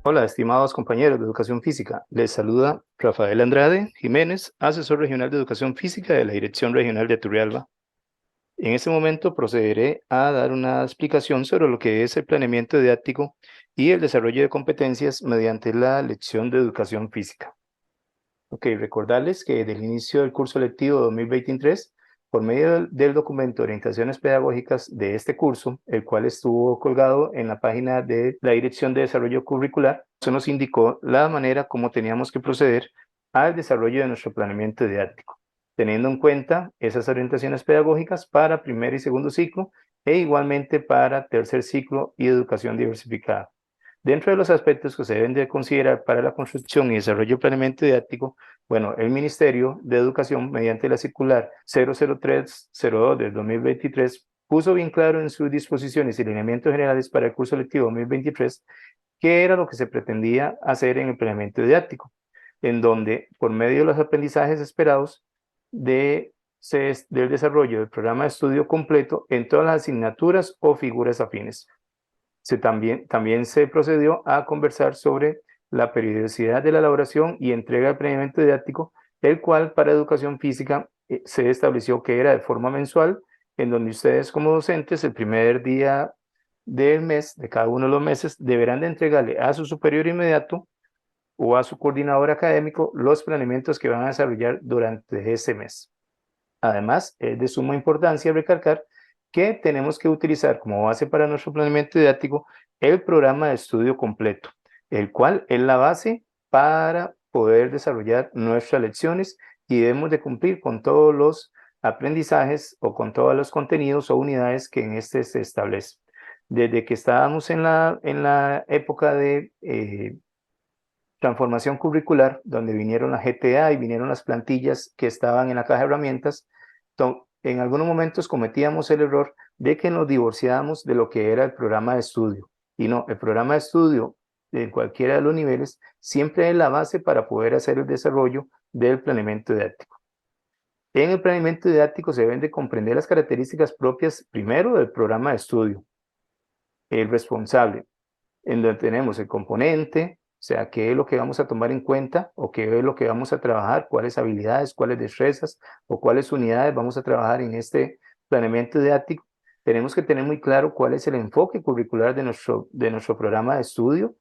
Hola, estimados compañeros de Educación Física. Les saluda Rafael Andrade Jiménez, asesor regional de Educación Física de la Dirección Regional de Turrialba. En este momento procederé a dar una explicación sobre lo que es el planeamiento didáctico y el desarrollo de competencias mediante la lección de Educación Física. Recordarles que desde el inicio del curso lectivo 2023, por medio del documento Orientaciones Pedagógicas de este curso, el cual estuvo colgado en la página de la Dirección de Desarrollo Curricular, se nos indicó la manera como teníamos que proceder al desarrollo de nuestro planeamiento didáctico, teniendo en cuenta esas orientaciones pedagógicas para primer y segundo ciclo e igualmente para tercer ciclo y educación diversificada. Dentro de los aspectos que se deben de considerar para la construcción y desarrollo del planeamiento didáctico, bueno, el Ministerio de Educación, mediante la circular 00302 del 2023, puso bien claro en sus disposiciones y lineamientos generales para el curso lectivo 2023 qué era lo que se pretendía hacer en el planeamiento didáctico, en donde, por medio de los aprendizajes esperados del desarrollo del programa de estudio completo en todas las asignaturas o figuras afines. También se procedió a conversar sobre la periodicidad de la elaboración y entrega del planeamiento didáctico, el cual para educación física se estableció que era de forma mensual, en donde ustedes como docentes el primer día del mes, de cada uno de los meses, deberán de entregarle a su superior inmediato o a su coordinador académico los planeamientos que van a desarrollar durante ese mes. Además, es de suma importancia recalcar que tenemos que utilizar como base para nuestro planeamiento didáctico el programa de estudio completo, el cual es la base para poder desarrollar nuestras lecciones y debemos de cumplir con todos los aprendizajes o con todos los contenidos o unidades que en este se establece. Desde que estábamos en la época de transformación curricular, donde vinieron las GTA y vinieron las plantillas que estaban en la caja de herramientas, en algunos momentos cometíamos el error de que nos divorciábamos de lo que era el programa de estudio. Y no, el programa de estudio de cualquiera de los niveles siempre es la base para poder hacer el desarrollo del planeamiento didáctico. En el planeamiento didáctico se deben de comprender las características propias primero del programa de estudio, el responsable, en donde tenemos el componente, o sea, qué es lo que vamos a tomar en cuenta o qué es lo que vamos a trabajar, cuáles habilidades, cuáles destrezas o cuáles unidades vamos a trabajar en este planeamiento didáctico. Tenemos que tener muy claro cuál es el enfoque curricular de nuestro programa de estudio,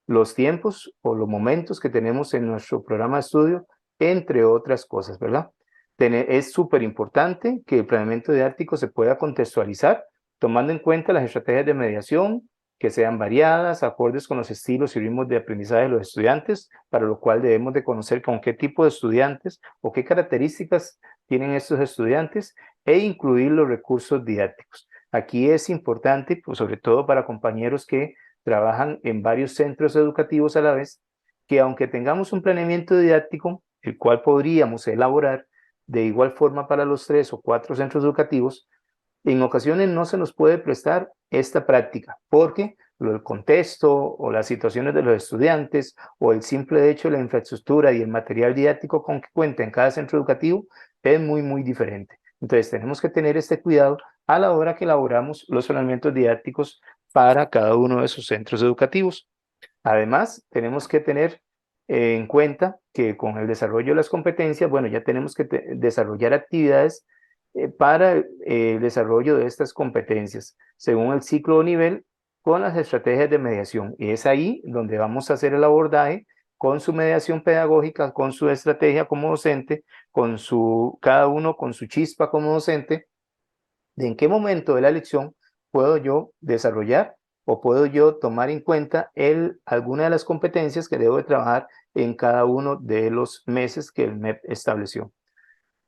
los tiempos o los momentos que tenemos en nuestro programa de estudio, entre otras cosas, ¿verdad? Es súper importante que el planeamiento didáctico se pueda contextualizar tomando en cuenta las estrategias de mediación, que sean variadas, acordes con los estilos y ritmos de aprendizaje de los estudiantes, para lo cual debemos de conocer con qué tipo de estudiantes o qué características tienen estos estudiantes e incluir los recursos didácticos. Aquí es importante, pues, sobre todo para compañeros que trabajan en varios centros educativos a la vez, que aunque tengamos un planeamiento didáctico, el cual podríamos elaborar de igual forma para los 3 o 4 centros educativos, en ocasiones no se nos puede prestar esta práctica porque el contexto o las situaciones de los estudiantes o el simple hecho de la infraestructura y el material didáctico con que cuenta en cada centro educativo es muy diferente. Entonces tenemos que tener este cuidado a la hora que elaboramos los planeamientos didácticos para cada uno de esos centros educativos. Además, tenemos que tener en cuenta que con el desarrollo de las competencias, bueno, ya tenemos que desarrollar actividades para el desarrollo de estas competencias, según el ciclo o nivel, con las estrategias de mediación. Y es ahí donde vamos a hacer el abordaje con su mediación pedagógica, con su estrategia como docente, cada uno con su chispa como docente, de en qué momento de la lección puedo yo desarrollar o puedo yo tomar en cuenta alguna de las competencias que debo de trabajar en cada uno de los meses que el MEP estableció.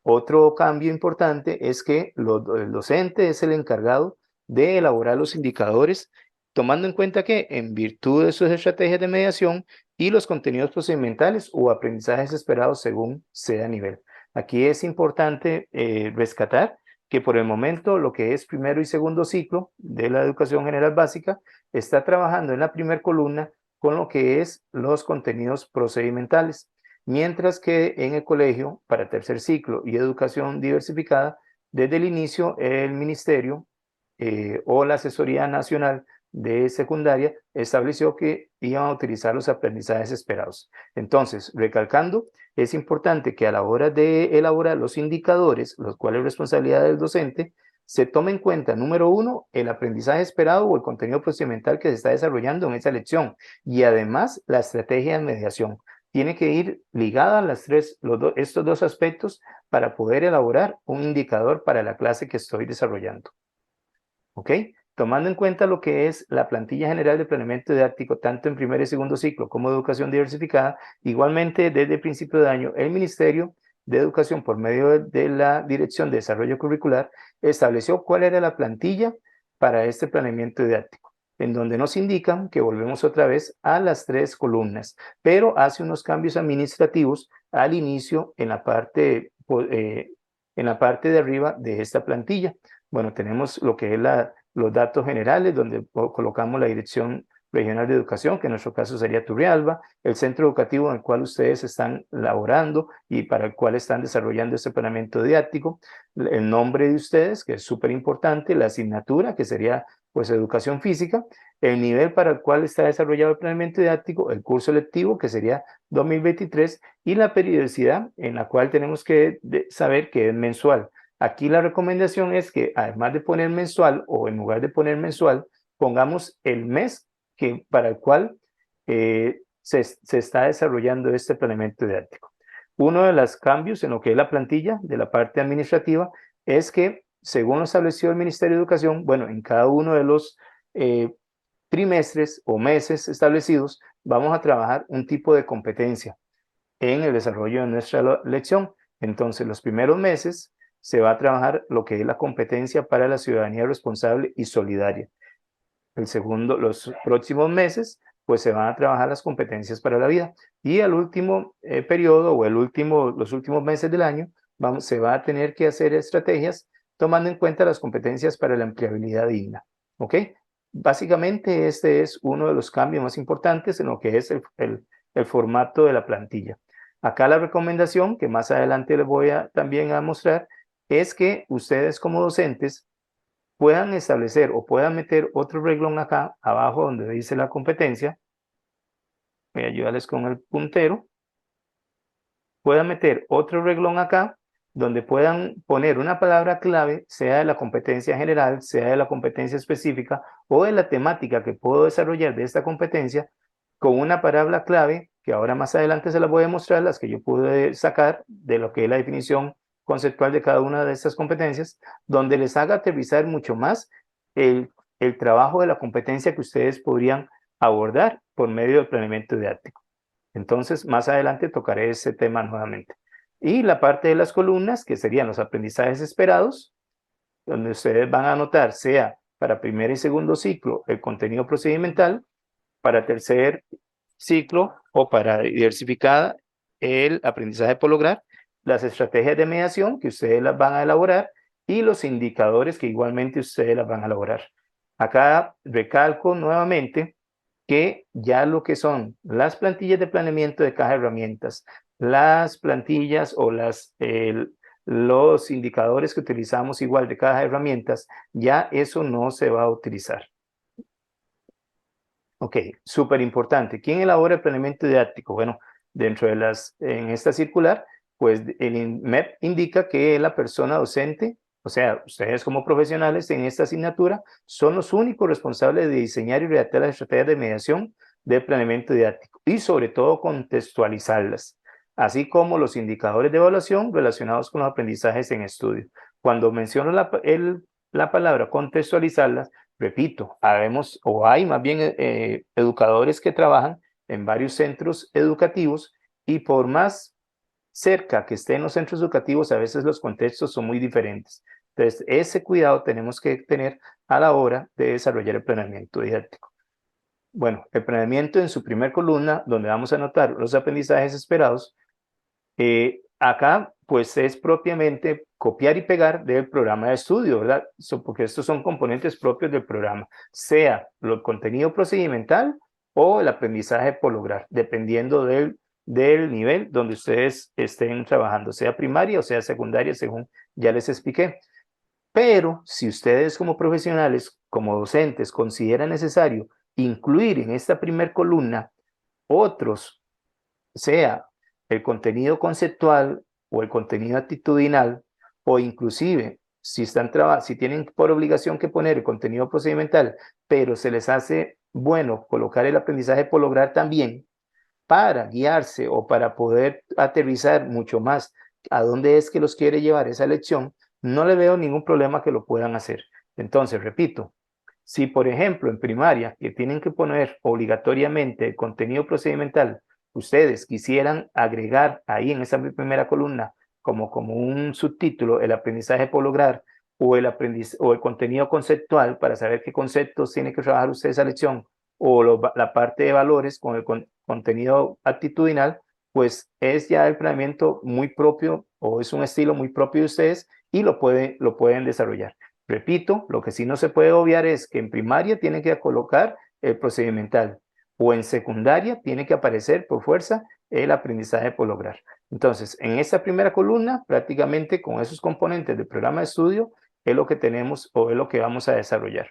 Otro cambio importante es que el docente es el encargado de elaborar los indicadores, tomando en cuenta que en virtud de sus estrategias de mediación y los contenidos procedimentales o aprendizajes esperados según sea nivel. Aquí es importante rescatar que por el momento lo que es primero y segundo ciclo de la educación general básica está trabajando en la primera columna con lo que es los contenidos procedimentales, mientras que en el colegio para tercer ciclo y educación diversificada, desde el inicio el ministerio o la Asesoría Nacional de secundaria estableció que iban a utilizar los aprendizajes esperados. Entonces, recalcando, es importante que a la hora de elaborar los indicadores, los cuales es responsabilidad del docente, se tome en cuenta, número uno, el aprendizaje esperado o el contenido procedimental que se está desarrollando en esa lección y además la estrategia de mediación. Tiene que ir ligada a estos dos aspectos para poder elaborar un indicador para la clase que estoy desarrollando. ¿Ok? Tomando en cuenta lo que es la plantilla general de planeamiento didáctico, tanto en primer y segundo ciclo como educación diversificada, igualmente desde el principio de año, el Ministerio de Educación, por medio de la Dirección de Desarrollo Curricular, estableció cuál era la plantilla para este planeamiento didáctico, en donde nos indican que volvemos otra vez a las 3 columnas, pero hace unos cambios administrativos al inicio en la parte de arriba de esta plantilla. Bueno, tenemos lo que es los datos generales, donde colocamos la Dirección Regional de Educación, que en nuestro caso sería Turrialba, el centro educativo en el cual ustedes están laborando y para el cual están desarrollando este planeamiento didáctico, el nombre de ustedes, que es súper importante, la asignatura, que sería pues educación física, el nivel para el cual está desarrollado el planeamiento didáctico, el curso lectivo, que sería 2023, y la periodicidad en la cual tenemos que saber que es mensual. Aquí la recomendación es que además de poner mensual o en lugar de poner mensual, pongamos el mes para el cual se está desarrollando este planeamiento didáctico. Uno de los cambios en lo que es la plantilla de la parte administrativa es que, según lo estableció el Ministerio de Educación, bueno, en cada uno de los trimestres o meses establecidos, vamos a trabajar un tipo de competencia en el desarrollo de nuestra lección. Entonces, los primeros meses se va a trabajar lo que es la competencia para la ciudadanía responsable y solidaria. Los próximos meses, pues se van a trabajar las competencias para la vida. Y al último periodo o los últimos meses del año, se va a tener que hacer estrategias tomando en cuenta las competencias para la empleabilidad digna. ¿Ok? Básicamente este es uno de los cambios más importantes en lo que es el formato de la plantilla. Acá la recomendación, que más adelante les voy también a mostrar, es que ustedes como docentes puedan establecer o puedan meter otro reglón acá abajo donde dice la competencia. Voy a ayudarles con el puntero. Puedan meter otro reglón acá donde puedan poner una palabra clave, sea de la competencia general, sea de la competencia específica o de la temática que puedo desarrollar de esta competencia, con una palabra clave que ahora más adelante se las voy a mostrar, las que yo pude sacar de lo que es la definición conceptual de cada una de estas competencias, donde les haga aterrizar mucho más el trabajo de la competencia que ustedes podrían abordar por medio del planeamiento didáctico. Entonces, más adelante tocaré ese tema nuevamente. Y la parte de las columnas, que serían los aprendizajes esperados, donde ustedes van a anotar, sea para primer y segundo ciclo, el contenido procedimental, para tercer ciclo o para diversificada, el aprendizaje por lograr, las estrategias de mediación que ustedes las van a elaborar y los indicadores que igualmente ustedes las van a elaborar. Acá recalco nuevamente que ya lo que son las plantillas de planeamiento de caja de herramientas, las plantillas o los indicadores que utilizamos igual de caja de herramientas, ya eso no se va a utilizar. Ok, súper importante. ¿Quién elabora el planeamiento didáctico? Bueno, en esta circular, pues el INMEP indica que la persona docente, o sea, ustedes como profesionales en esta asignatura, son los únicos responsables de diseñar y redactar las estrategias de mediación del planeamiento didáctico y sobre todo contextualizarlas, así como los indicadores de evaluación relacionados con los aprendizajes en estudio. Cuando menciono la palabra contextualizarlas, repito, hay más bien educadores que trabajan en varios centros educativos y por más cerca que estén los centros educativos, a veces los contextos son muy diferentes. Entonces, ese cuidado tenemos que tener a la hora de desarrollar el planeamiento didáctico. Bueno, el planeamiento en su primer columna, donde vamos a anotar los aprendizajes esperados, acá pues es propiamente copiar y pegar del programa de estudio, ¿verdad? Porque estos son componentes propios del programa, sea el contenido procedimental o el aprendizaje por lograr, dependiendo del nivel donde ustedes estén trabajando, sea primaria o sea secundaria, según ya les expliqué. Pero si ustedes como profesionales, como docentes, consideran necesario incluir en esta primera columna otros, sea el contenido conceptual o el contenido actitudinal, o inclusive si tienen por obligación que poner el contenido procedimental, pero se les hace bueno colocar el aprendizaje por lograr también, para guiarse o para poder aterrizar mucho más a dónde es que los quiere llevar esa lección, no le veo ningún problema que lo puedan hacer. Entonces, repito, si por ejemplo en primaria que tienen que poner obligatoriamente el contenido procedimental, ustedes quisieran agregar ahí en esa primera columna como un subtítulo el aprendizaje por lograr o o el contenido conceptual para saber qué conceptos tiene que trabajar usted esa lección, o la parte de valores con el contenido actitudinal, pues es ya el planeamiento muy propio o es un estilo muy propio de ustedes y lo pueden desarrollar. Repito, lo que sí no se puede obviar es que en primaria tienen que colocar el procedimental o en secundaria tiene que aparecer por fuerza el aprendizaje por lograr. Entonces, en esta primera columna, prácticamente con esos componentes del programa de estudio, es lo que tenemos o es lo que vamos a desarrollar.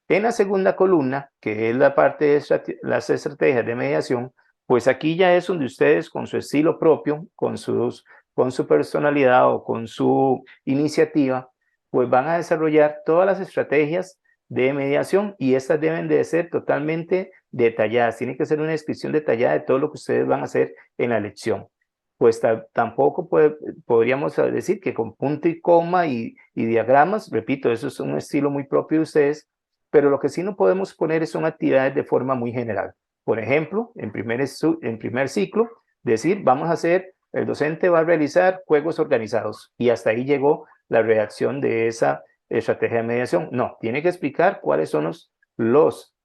En la segunda columna, que es la parte de las estrategias de mediación, pues aquí ya es donde ustedes con su estilo propio, con su personalidad o con su iniciativa, pues van a desarrollar todas las estrategias de mediación y estas deben de ser totalmente detalladas. Tiene que ser una descripción detallada de todo lo que ustedes van a hacer en la lección. Pues tampoco podríamos decir que con punto y coma y diagramas, repito, eso es un estilo muy propio de ustedes, pero lo que sí no podemos poner son actividades de forma muy general. Por ejemplo, en primer ciclo, decir, vamos a hacer, el docente va a realizar juegos organizados y hasta ahí llegó la redacción de esa estrategia de mediación. No, tiene que explicar cuáles son los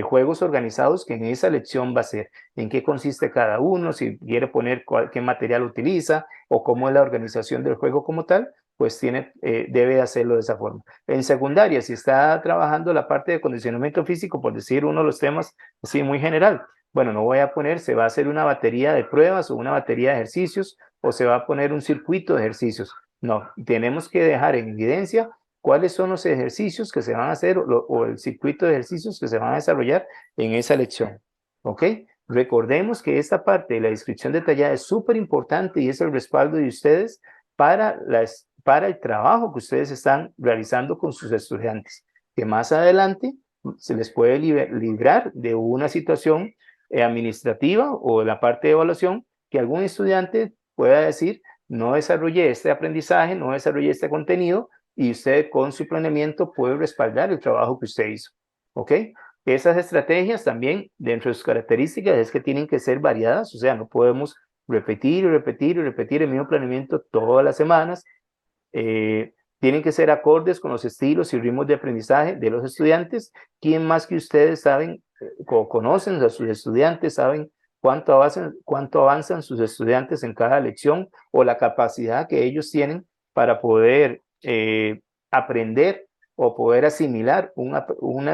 juegos organizados que en esa lección va a ser, en qué consiste cada uno, si quiere poner qué material utiliza o cómo es la organización del juego como tal, pues debe hacerlo de esa forma. En secundaria, si está trabajando la parte de condicionamiento físico, por decir uno de los temas así muy general, bueno, no voy a poner, se va a hacer una batería de pruebas o una batería de ejercicios o se va a poner un circuito de ejercicios. No, tenemos que dejar en evidencia cuáles son los ejercicios que se van a hacer o el circuito de ejercicios que se van a desarrollar en esa lección. ¿Ok? Recordemos que esta parte de la descripción detallada es súper importante y es el respaldo de ustedes para el trabajo que ustedes están realizando con sus estudiantes, que más adelante se les puede librar de una situación administrativa o de la parte de evaluación que algún estudiante pueda decir, no desarrollé este aprendizaje, no desarrollé este contenido, y usted con su planeamiento puede respaldar el trabajo que usted hizo. ¿Ok? Esas estrategias también, dentro de sus características, es que tienen que ser variadas, o sea, no podemos repetir y repetir y repetir el mismo planeamiento todas las semanas. Tienen que ser acordes con los estilos y ritmos de aprendizaje de los estudiantes. ¿Quién más que ustedes saben o conocen a sus estudiantes, saben cuánto avanzan sus estudiantes en cada lección o la capacidad que ellos tienen para poder aprender o poder asimilar una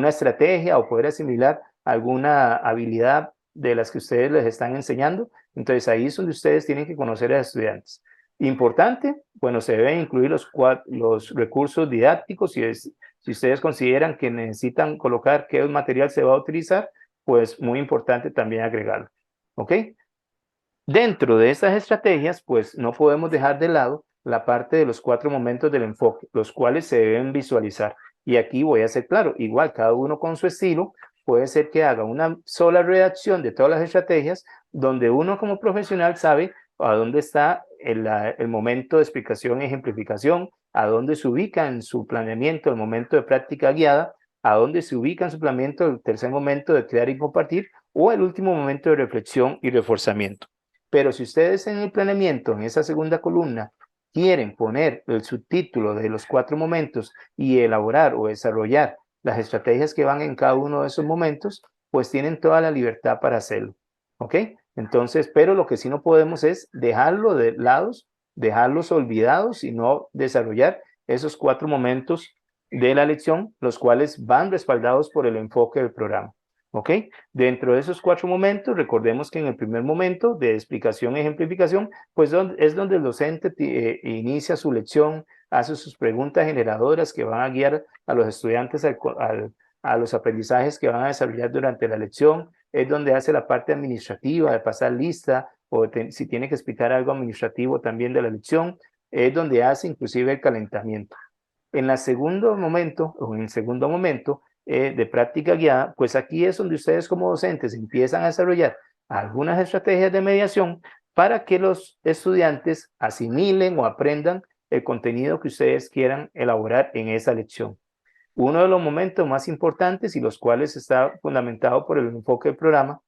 estrategia o poder asimilar alguna habilidad de las que ustedes les están enseñando? Entonces ahí es donde ustedes tienen que conocer a los estudiantes. Importante, bueno, se deben incluir los recursos didácticos. Si ustedes consideran que necesitan colocar qué material se va a utilizar, pues muy importante también agregarlo. ¿Ok? Dentro de estas estrategias, pues no podemos dejar de lado la parte de los 4 momentos del enfoque, los cuales se deben visualizar. Y aquí voy a ser claro, igual cada uno con su estilo, puede ser que haga una sola redacción de todas las estrategias, donde uno como profesional sabe a dónde está el momento de explicación y ejemplificación, a dónde se ubica en su planeamiento el momento de práctica guiada, a dónde se ubica en su planeamiento el tercer momento de crear y compartir, o el último momento de reflexión y reforzamiento. Pero si ustedes en el planeamiento, en esa segunda columna, quieren poner el subtítulo de los 4 momentos y elaborar o desarrollar las estrategias que van en cada uno de esos momentos, pues tienen toda la libertad para hacerlo. ¿Ok? Entonces, pero lo que sí no podemos es dejarlo de lados, dejarlos olvidados y no desarrollar esos 4 momentos de la lección, los cuales van respaldados por el enfoque del programa. ¿Ok? Dentro de esos 4 momentos, recordemos que en el primer momento de explicación y ejemplificación, pues es donde el docente inicia su lección, hace sus preguntas generadoras que van a guiar a los estudiantes a los aprendizajes que van a desarrollar durante la lección, es donde hace la parte administrativa de pasar lista, o si tiene que explicar algo administrativo también de la lección, es donde hace inclusive el calentamiento. En el segundo momento de práctica guiada, pues aquí es donde ustedes como docentes empiezan a desarrollar algunas estrategias de mediación para que los estudiantes asimilen o aprendan el contenido que ustedes quieran elaborar en esa lección. Uno de los momentos más importantes y los cuales está fundamentado por el enfoque del programa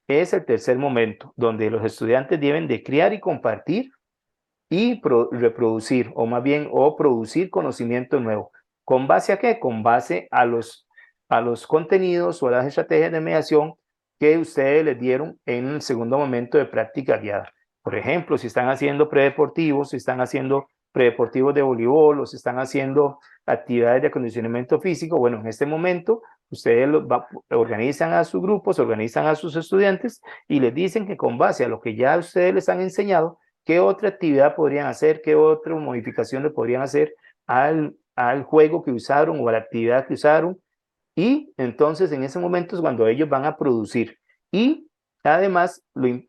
es el tercer momento, donde los estudiantes deben de crear y compartir y reproducir, o más bien, o producir conocimiento nuevo. ¿Con base a qué? Con base a los contenidos o a las estrategias de mediación que ustedes les dieron en el segundo momento de práctica guiada. Por ejemplo, si están haciendo predeportivos, si están haciendo predeportivos de voleibol o si están haciendo actividades de acondicionamiento físico, bueno, en este momento ustedes organizan a sus grupos, organizan a sus estudiantes y les dicen que con base a lo que ya ustedes les han enseñado, qué otra actividad podrían hacer, qué otra modificación le podrían hacer al juego que usaron o a la actividad que usaron. Y entonces en ese momento es cuando ellos van a producir. Y además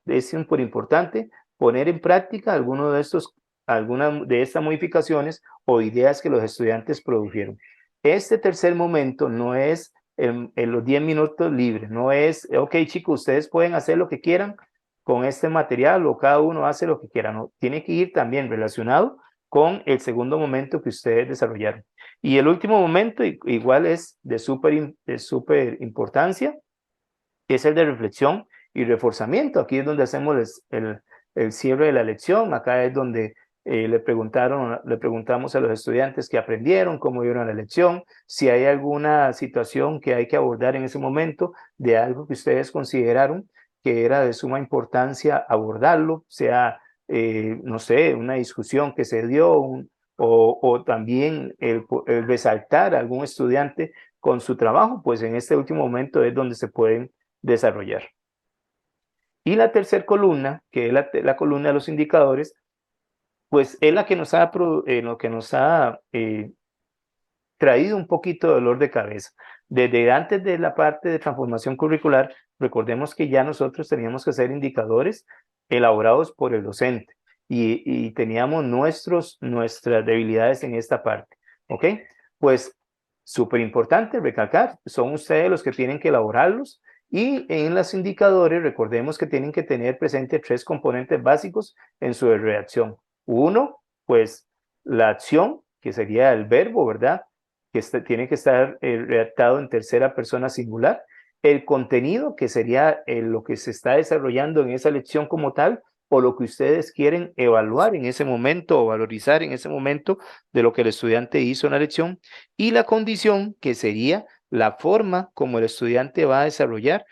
es súper importante poner en práctica alguna de estas modificaciones o ideas que los estudiantes produjeron. Este tercer momento no es en los 10 minutos libres, no es, ok chicos, ustedes pueden hacer lo que quieran con este material o cada uno hace lo que quiera, no, tiene que ir también relacionado con el segundo momento que ustedes desarrollaron. Y el último momento igual es de súper importancia, es el de reflexión y reforzamiento. Aquí es donde hacemos el cierre de la lección, acá es donde le preguntamos a los estudiantes qué aprendieron, cómo vieron la lección, si hay alguna situación que hay que abordar en ese momento de algo que ustedes consideraron que era de suma importancia abordarlo, sea, no sé, una discusión que se dio, o también el resaltar a algún estudiante con su trabajo, pues en este último momento es donde se pueden desarrollar. Y la tercera columna, que es la columna de los indicadores, pues es la que nos ha, traído un poquito de dolor de cabeza. Desde antes de la parte de transformación curricular, recordemos que ya nosotros teníamos que hacer indicadores elaborados por el docente y teníamos nuestras debilidades en esta parte, ¿ok? Pues súper importante recalcar, son ustedes los que tienen que elaborarlos y en los indicadores recordemos que tienen que tener presente 3 componentes básicos en su redacción. Uno, pues la acción, que sería el verbo, ¿verdad? Que tiene que estar redactado en tercera persona singular, el contenido, que sería lo que se está desarrollando en esa lección como tal, o lo que ustedes quieren evaluar en ese momento o valorizar en ese momento de lo que el estudiante hizo en la lección, y la condición, que sería la forma como el estudiante va a desarrollar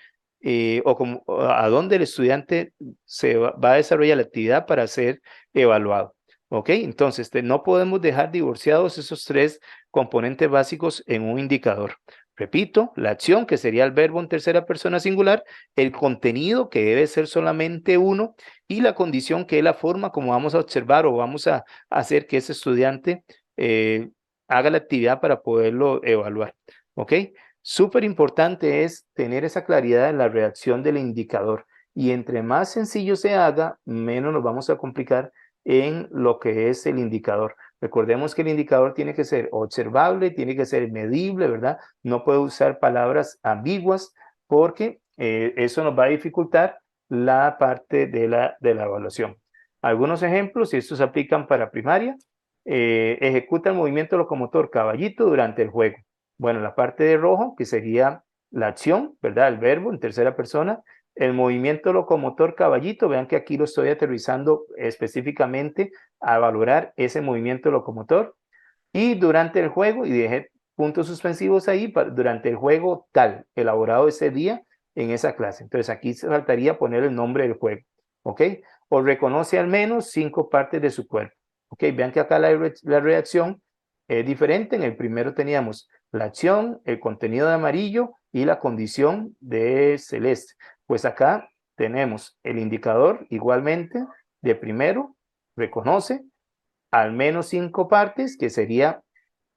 o a dónde el estudiante va a desarrollar la actividad para ser evaluado. ¿Ok? Entonces, no podemos dejar divorciados esos 3 componentes básicos en un indicador. Repito, la acción, que sería el verbo en tercera persona singular, el contenido, que debe ser solamente uno, y la condición, que es la forma como vamos a observar o vamos a hacer que ese estudiante haga la actividad para poderlo evaluar. ¿Ok? Súper importante es tener esa claridad en la redacción del indicador, y entre más sencillo se haga, menos nos vamos a complicar en lo que es el indicador. Recordemos que el indicador tiene que ser observable, tiene que ser medible, ¿verdad? No puede usar palabras ambiguas porque eso nos va a dificultar la parte de la evaluación. Algunos ejemplos, y estos se aplican para primaria, ejecuta el movimiento locomotor caballito durante el juego. Bueno, la parte de rojo, que sería la acción, ¿verdad? El verbo en tercera persona. El movimiento locomotor caballito, vean que aquí lo estoy aterrizando específicamente a valorar ese movimiento locomotor. Y durante el juego, y dejé puntos suspensivos ahí, durante el juego tal, elaborado ese día en esa clase. Entonces aquí se faltaría poner el nombre del juego, ¿ok? O reconoce al menos 5 partes de su cuerpo, ¿ok? Vean que acá la redacción es diferente. En el primero teníamos la acción, el contenido de amarillo y la condición de celeste. Pues acá tenemos el indicador igualmente de primero, reconoce, al menos 5 partes, que sería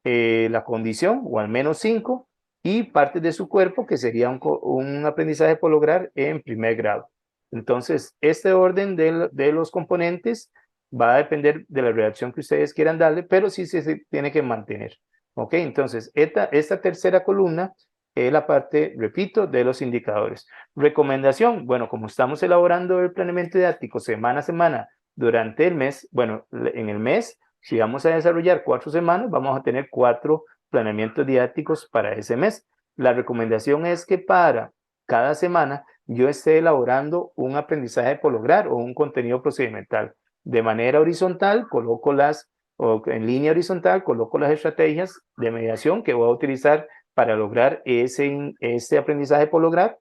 la condición, o al menos 5, y partes de su cuerpo, que sería un aprendizaje por lograr en primer grado. Entonces, este orden de los componentes va a depender de la redacción que ustedes quieran darle, pero sí se tiene que mantener. ¿Ok? Entonces, esta tercera columna es la parte, repito, de los indicadores. Recomendación, bueno, como estamos elaborando el planeamiento didáctico semana a semana durante el mes, bueno, en el mes, si vamos a desarrollar 4 semanas, vamos a tener 4 planeamientos didácticos para ese mes. La recomendación es que para cada semana yo esté elaborando un aprendizaje por lograr o un contenido procedimental. De manera horizontal, o en línea horizontal, coloco las estrategias de mediación que voy a utilizar para lograr ese aprendizaje por lograr.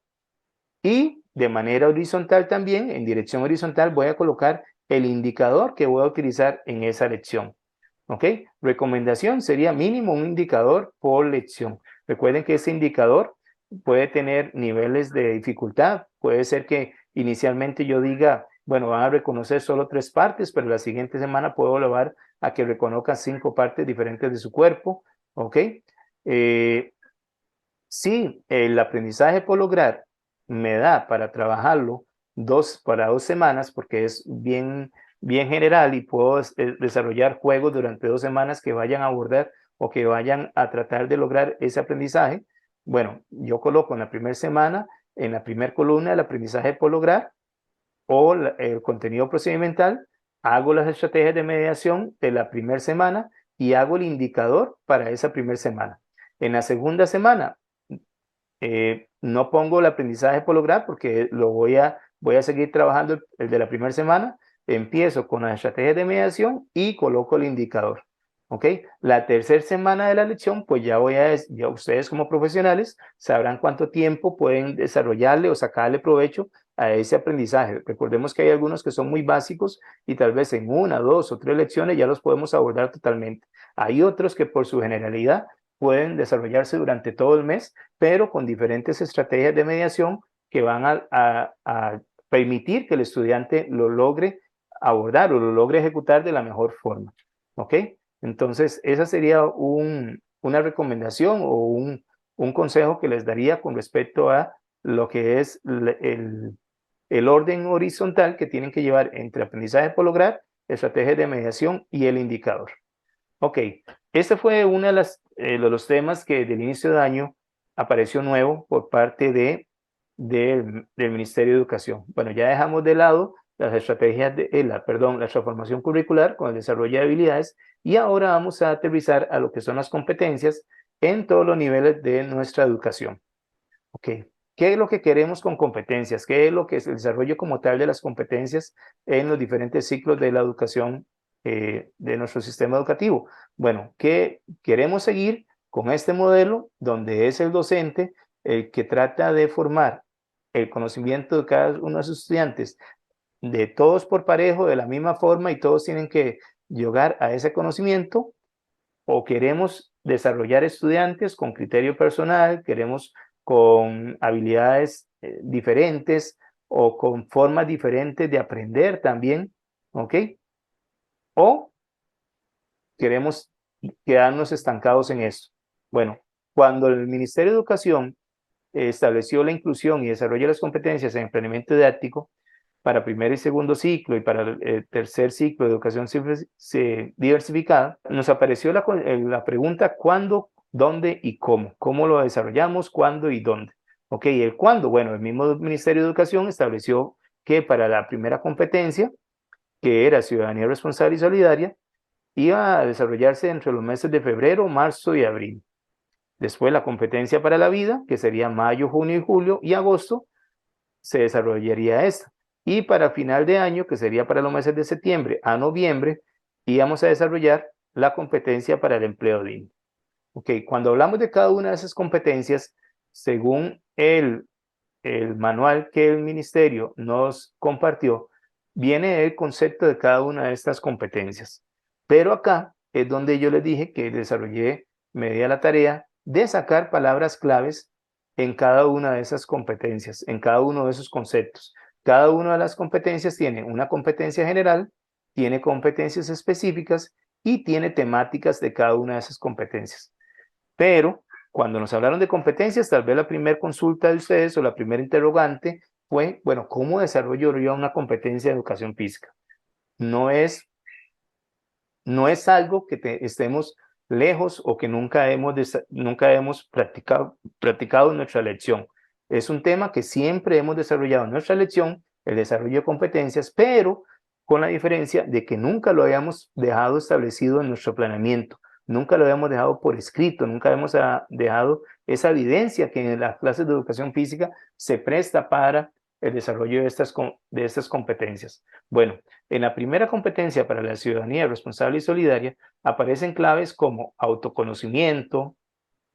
Y de manera horizontal también, en dirección horizontal, voy a colocar el indicador que voy a utilizar en esa lección. ¿Ok? Recomendación sería mínimo un indicador por lección. Recuerden que ese indicador puede tener niveles de dificultad. Puede ser que inicialmente yo diga, bueno, van a reconocer solo 3 partes, pero la siguiente semana puedo elevar a que reconozcan 5 partes diferentes de su cuerpo. ¿Ok? Si el aprendizaje por lograr me da para trabajarlo para 2 semanas, porque es bien general y puedo desarrollar juegos durante 2 semanas que vayan a abordar o que vayan a tratar de lograr ese aprendizaje, bueno, yo coloco en la primera semana, en la primera columna, el aprendizaje por lograr o el contenido procedimental, hago las estrategias de mediación de la primera semana y hago el indicador para esa primera semana. En la segunda semana, no pongo el aprendizaje por lograr porque voy a seguir trabajando el de la primera semana. Empiezo con las estrategias de mediación y coloco el indicador. ¿Ok? La tercera semana de la lección, pues ya ustedes como profesionales sabrán cuánto tiempo pueden desarrollarle o sacarle provecho a ese aprendizaje. Recordemos que hay algunos que son muy básicos y tal vez en 1, 2 o 3 lecciones ya los podemos abordar totalmente. Hay otros que por su generalidad pueden desarrollarse durante todo el mes, pero con diferentes estrategias de mediación que van a permitir que el estudiante lo logre abordar o lo logre ejecutar de la mejor forma. ¿Ok? Entonces, esa sería una recomendación o un consejo que les daría con respecto a lo que es el orden horizontal que tienen que llevar entre aprendizaje por lograr, estrategias de mediación y el indicador. Ok, este fue uno de los temas que del inicio de año apareció nuevo por parte del Ministerio de Educación. Bueno, ya dejamos de lado las estrategias la transformación curricular con el desarrollo de habilidades y ahora vamos a aterrizar a lo que son las competencias en todos los niveles de nuestra educación. Ok, ¿qué es lo que queremos con competencias? ¿Qué es lo que es el desarrollo como tal de las competencias en los diferentes ciclos de la educación de nuestro sistema educativo? Bueno, ¿qué queremos seguir con este modelo donde es el docente el que trata de formar el conocimiento de cada uno de sus estudiantes, de todos por parejo, de la misma forma y todos tienen que llegar a ese conocimiento? ¿O queremos desarrollar estudiantes con criterio personal, queremos con habilidades diferentes o con formas diferentes de aprender también? ¿Ok? ¿O queremos quedarnos estancados en esto? Bueno, cuando el Ministerio de Educación estableció la inclusión y desarrollo de las competencias en emprendimiento didáctico para primer y segundo ciclo y para el tercer ciclo de educación diversificada, nos apareció la pregunta ¿cuándo, dónde y cómo? ¿Cómo lo desarrollamos? ¿Cuándo y dónde? Ok, el cuándo, bueno, el mismo Ministerio de Educación estableció que para la primera competencia, que era ciudadanía responsable y solidaria, iba a desarrollarse entre los meses de febrero, marzo y abril. Después la competencia para la vida, que sería mayo, junio y julio, y agosto, se desarrollaría esta. Y para final de año, que sería para los meses de septiembre a noviembre, íbamos a desarrollar la competencia para el empleo digno. Ok, cuando hablamos de cada una de esas competencias, según el manual que el ministerio nos compartió, viene el concepto de cada una de estas competencias. Pero acá es donde yo les dije que me di a la tarea de sacar palabras claves en cada una de esas competencias, en cada uno de esos conceptos. Cada una de las competencias tiene una competencia general, tiene competencias específicas y tiene temáticas de cada una de esas competencias. Pero cuando nos hablaron de competencias, tal vez la primera consulta de ustedes o la primera interrogante fue, bueno, ¿cómo desarrollo yo una competencia de educación física? No es algo que estemos lejos o que nunca hemos practicado en nuestra lección. Es un tema que siempre hemos desarrollado en nuestra lección, el desarrollo de competencias, pero con la diferencia de que nunca lo habíamos dejado establecido en nuestro planeamiento, nunca lo habíamos dejado por escrito, nunca hemos dejado esa evidencia que en las clases de educación física se presta para el desarrollo de estas competencias. Bueno, en la primera competencia para la ciudadanía responsable y solidaria aparecen claves como autoconocimiento,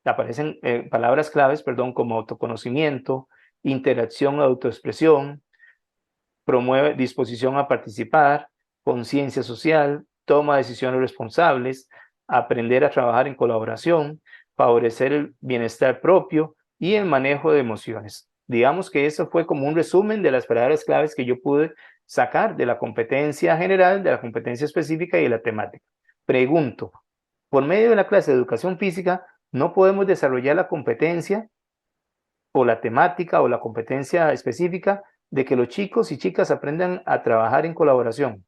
aparecen palabras claves, perdón, como autoconocimiento, interacción, autoexpresión, promueve disposición a participar, conciencia social, toma decisiones responsables, aprender a trabajar en colaboración, favorecer el bienestar propio y el manejo de emociones. Digamos que eso fue como un resumen de las palabras claves que yo pude sacar de la competencia general, de la competencia específica y de la temática. Pregunto, por medio de la clase de educación física, no podemos desarrollar la competencia o la temática o la competencia específica de que los chicos y chicas aprendan a trabajar en colaboración.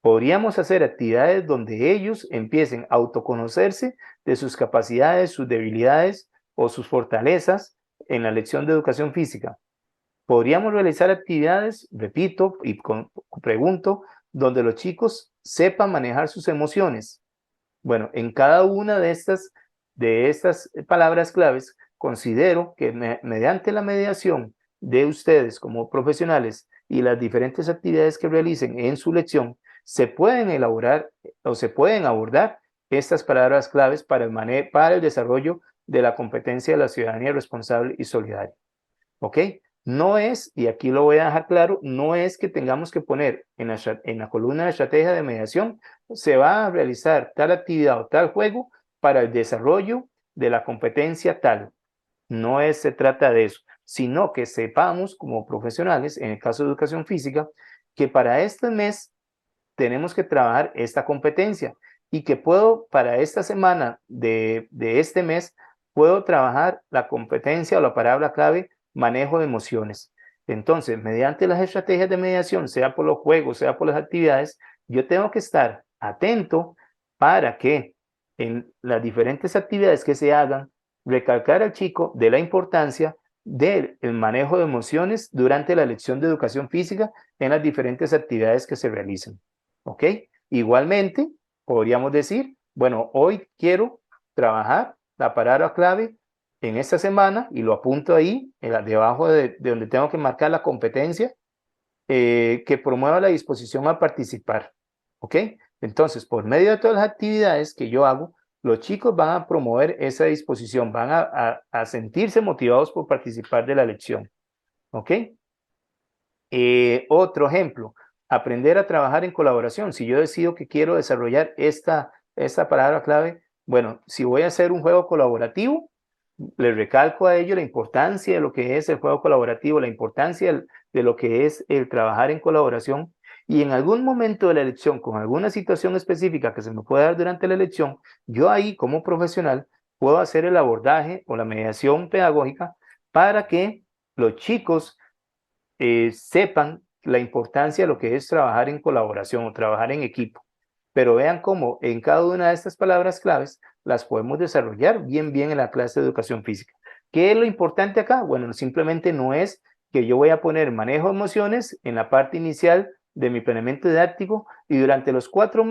Podríamos hacer actividades donde ellos empiecen a autoconocerse de sus capacidades, sus debilidades o sus fortalezas en la lección de educación física. Podríamos realizar actividades, repito y pregunto, donde los chicos sepan manejar sus emociones. Bueno, en cada una de estas palabras claves, considero que mediante la mediación de ustedes como profesionales y las diferentes actividades que realicen en su lección, se pueden elaborar o se pueden abordar estas palabras claves para el desarrollo de la competencia de la ciudadanía responsable y solidaria. ¿Ok? No es, y aquí lo voy a dejar claro, no es que tengamos que poner en la columna de estrategia de mediación, se va a realizar tal actividad o tal juego para el desarrollo de la competencia tal. No se trata de eso, sino que sepamos como profesionales, en el caso de educación física, que para este mes tenemos que trabajar esta competencia y que para esta semana de este mes, puedo trabajar la competencia o la palabra clave manejo de emociones. Entonces, mediante las estrategias de mediación, sea por los juegos, sea por las actividades, yo tengo que estar atento para que en las diferentes actividades que se hagan, recalcar al chico de la importancia del manejo de emociones durante la lección de educación física en las diferentes actividades que se realicen. ¿Ok? Igualmente, podríamos decir, bueno, hoy quiero trabajar la palabra clave en esta semana y lo apunto ahí, debajo de donde tengo que marcar la competencia, que promueva la disposición a participar. ¿Ok? Entonces, por medio de todas las actividades que yo hago, los chicos van a promover esa disposición, van a sentirse motivados por participar de la lección. ¿Ok? Otro ejemplo, aprender a trabajar en colaboración. Si yo decido que quiero desarrollar esta palabra clave, bueno, si voy a hacer un juego colaborativo, le recalco a ello la importancia de lo que es el juego colaborativo, la importancia de lo que es el trabajar en colaboración. Y en algún momento de la elección, con alguna situación específica que se me pueda dar durante la elección, yo ahí como profesional puedo hacer el abordaje o la mediación pedagógica para que los chicos sepan la importancia de lo que es trabajar en colaboración o trabajar en equipo. Pero vean cómo en cada una de estas palabras claves las podemos desarrollar bien en la clase de educación física. ¿Qué es lo importante acá? Bueno, simplemente no es que yo voy a poner manejo de emociones en la parte inicial de mi planeamiento didáctico y durante los 4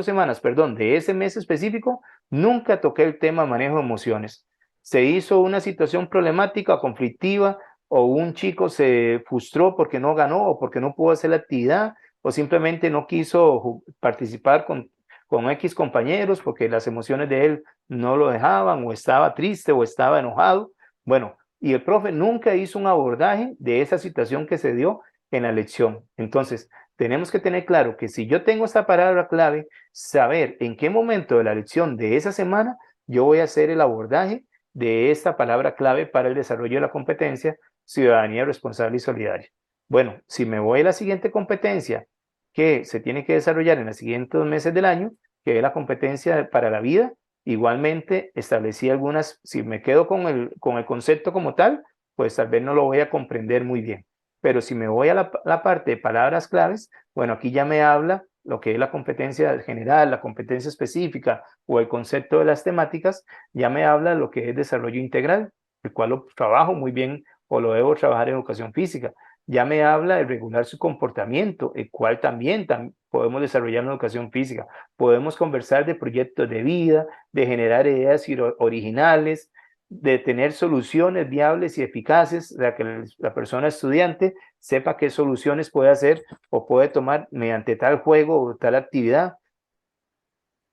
semanas, perdón, de ese mes específico, nunca toqué el tema manejo de emociones. Se hizo una situación problemática o conflictiva o un chico se frustró porque no ganó o porque no pudo hacer la actividad o simplemente no quiso participar con X compañeros porque las emociones de él no lo dejaban o estaba triste o estaba enojado. Bueno, y el profe nunca hizo un abordaje de esa situación que se dio en la lección. Entonces, tenemos que tener claro que si yo tengo esta palabra clave, saber en qué momento de la lección de esa semana yo voy a hacer el abordaje de esta palabra clave para el desarrollo de la competencia ciudadanía responsable y solidaria. Bueno, si me voy a la siguiente competencia que se tiene que desarrollar en los siguientes meses del año, que es la competencia para la vida. Igualmente establecí algunas, si me quedo con el concepto como tal, pues tal vez no lo voy a comprender muy bien. Pero si me voy a la parte de palabras claves, bueno, aquí ya me habla lo que es la competencia general, la competencia específica o el concepto de las temáticas, ya me habla lo que es desarrollo integral, el cual lo trabajo muy bien o lo debo trabajar en educación física. Ya me habla de regular su comportamiento, el cual también podemos desarrollar en educación física. Podemos conversar de proyectos de vida, de generar ideas originales, de tener soluciones viables y eficaces, para que la persona estudiante sepa qué soluciones puede hacer o puede tomar mediante tal juego o tal actividad.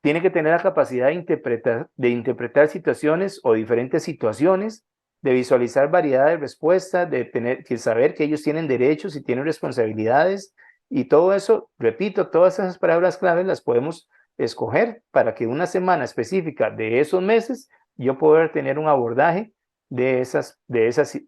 Tiene que tener la capacidad de interpretar situaciones o diferentes situaciones, de visualizar variedad de respuestas, de saber que ellos tienen derechos y tienen responsabilidades, y todo eso, repito, todas esas palabras claves las podemos escoger para que una semana específica de esos meses yo pueda tener un abordaje de esas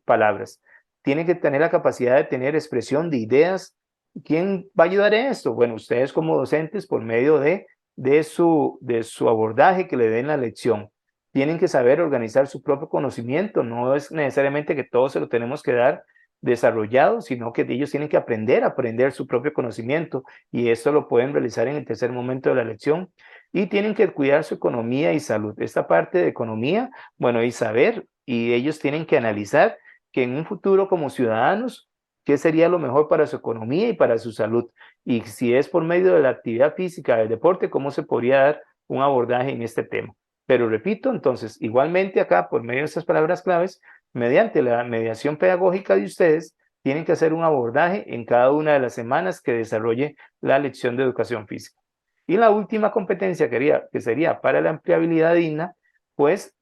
palabras. Tienen que tener la capacidad de tener expresión de ideas. ¿Quién va a ayudar en esto? Bueno, ustedes como docentes por medio de su abordaje que le den la lección. Tienen que saber organizar su propio conocimiento, no es necesariamente que todos se lo tenemos que dar desarrollado, sino que ellos tienen que aprender a aprender su propio conocimiento, y esto lo pueden realizar en el tercer momento de la lección. Y tienen que cuidar su economía y salud. Esta parte de economía, bueno, y saber, y ellos tienen que analizar que en un futuro como ciudadanos, qué sería lo mejor para su economía y para su salud. Y si es por medio de la actividad física, del deporte, cómo se podría dar un abordaje en este tema. Pero repito, entonces, igualmente acá, por medio de estas palabras claves, mediante la mediación pedagógica de ustedes, tienen que hacer un abordaje en cada una de las semanas que desarrolle la lección de educación física. Y la última competencia que sería para la empleabilidad digna, pues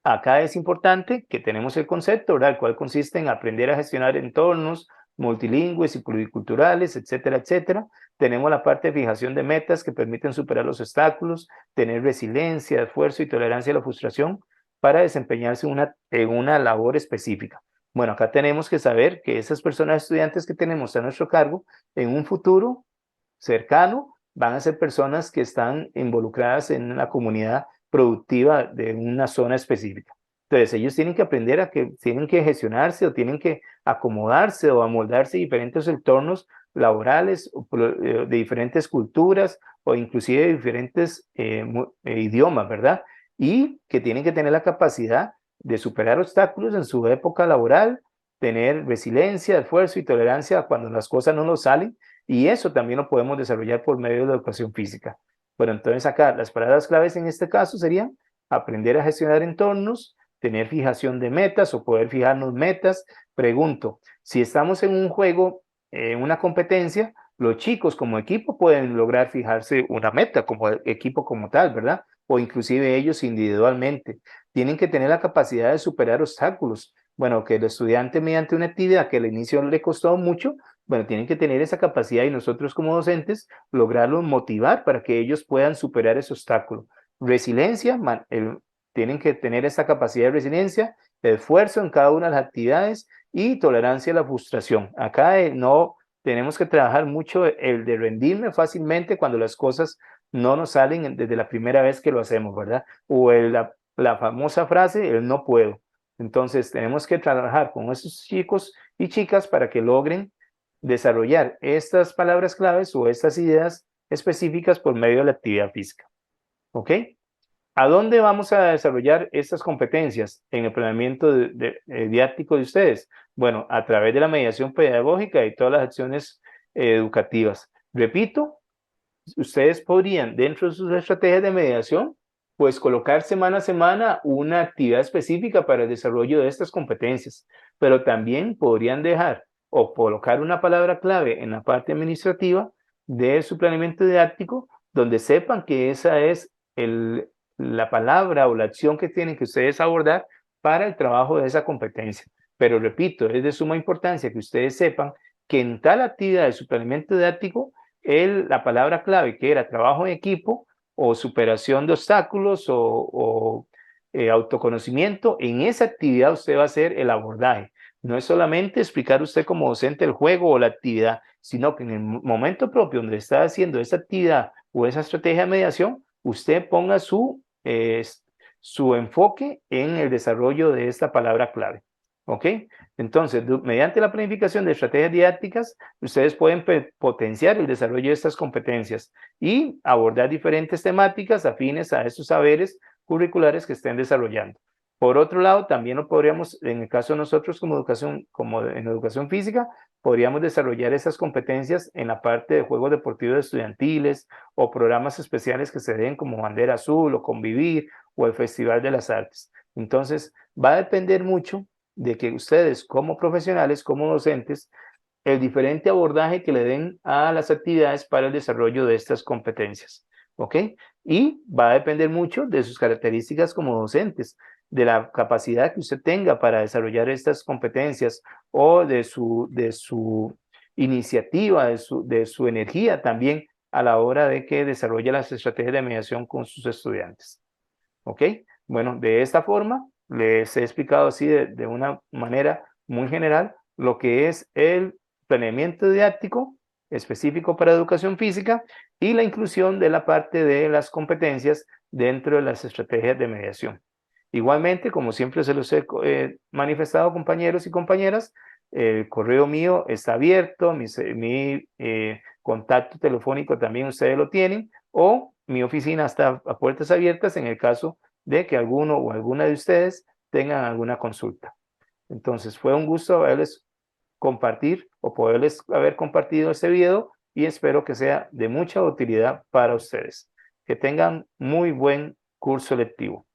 acá es importante que tenemos el concepto, ¿verdad? El cual consiste en aprender a gestionar entornos multilingües y pluriculturales, etcétera, etcétera. Tenemos la parte de fijación de metas que permiten superar los obstáculos, tener resiliencia, esfuerzo y tolerancia a la frustración para desempeñarse en una labor específica. Bueno, acá tenemos que saber que esas personas estudiantes que tenemos a nuestro cargo, en un futuro cercano, van a ser personas que están involucradas en la comunidad productiva de una zona específica. Entonces, ellos tienen que aprender a que tienen que gestionarse o tienen que acomodarse o amoldarse a diferentes entornos laborales de diferentes culturas o inclusive de diferentes idiomas, ¿verdad? Y que tienen que tener la capacidad de superar obstáculos en su época laboral, tener resiliencia, esfuerzo y tolerancia cuando las cosas no nos salen, y eso también lo podemos desarrollar por medio de la educación física. Bueno, entonces acá las palabras claves en este caso serían aprender a gestionar entornos, tener fijación de metas o poder fijarnos metas. Pregunto, si estamos en un juego, en una competencia, los chicos como equipo pueden lograr fijarse una meta como equipo como tal, ¿verdad? O inclusive ellos individualmente. Tienen que tener la capacidad de superar obstáculos. Bueno, que el estudiante mediante una actividad que al inicio le costó mucho, bueno, tienen que tener esa capacidad y nosotros como docentes lograrlos motivar para que ellos puedan superar ese obstáculo. Resiliencia, tienen que tener esa capacidad de resiliencia, esfuerzo en cada una de las actividades y tolerancia a la frustración. Acá no tenemos que trabajar mucho el de rendirme fácilmente cuando las cosas no nos salen desde la primera vez que lo hacemos, ¿verdad? O la famosa frase, el no puedo. Entonces tenemos que trabajar con esos chicos y chicas para que logren desarrollar estas palabras claves o estas ideas específicas por medio de la actividad física. ¿Ok? ¿A dónde vamos a desarrollar estas competencias en el planeamiento didáctico de ustedes? Bueno, a través de la mediación pedagógica y todas las acciones educativas. Repito, ustedes podrían, dentro de sus estrategias de mediación, pues colocar semana a semana una actividad específica para el desarrollo de estas competencias, pero también podrían dejar o colocar una palabra clave en la parte administrativa de su planeamiento didáctico, donde sepan que esa es la palabra o la acción que tienen que ustedes abordar para el trabajo de esa competencia. Pero repito, es de suma importancia que ustedes sepan que en tal actividad de su planeamiento didáctico, la palabra clave que era trabajo en equipo o superación de obstáculos o autoconocimiento, en esa actividad usted va a hacer el abordaje. No es solamente explicar usted como docente el juego o la actividad, sino que en el momento propio donde está haciendo esa actividad o esa estrategia de mediación, usted ponga su enfoque en el desarrollo de esta palabra clave. ¿Ok? Entonces, mediante la planificación de estrategias didácticas, ustedes pueden potenciar el desarrollo de estas competencias y abordar diferentes temáticas afines a estos saberes curriculares que estén desarrollando. Por otro lado, también lo podríamos, en el caso de nosotros como en educación física, podríamos desarrollar esas competencias en la parte de juegos deportivos estudiantiles o programas especiales que se den como Bandera Azul o Convivir o el Festival de las Artes. Entonces, va a depender mucho de que ustedes como profesionales, como docentes, el diferente abordaje que le den a las actividades para el desarrollo de estas competencias. ¿Ok? Y va a depender mucho de sus características como docentes, de la capacidad que usted tenga para desarrollar estas competencias o de su iniciativa, de su energía también a la hora de que desarrolle las estrategias de mediación con sus estudiantes. ¿Ok? Bueno, de esta forma les he explicado así de una manera muy general lo que es el planeamiento didáctico específico para educación física y la inclusión de la parte de las competencias dentro de las estrategias de mediación. Igualmente, como siempre se los he manifestado, compañeros y compañeras, el correo mío está abierto, mi contacto telefónico también ustedes lo tienen, o mi oficina está a puertas abiertas en el caso de que alguno o alguna de ustedes tengan alguna consulta. Entonces, fue un gusto haberles compartir o poderles haber compartido este video y espero que sea de mucha utilidad para ustedes. Que tengan muy buen curso lectivo.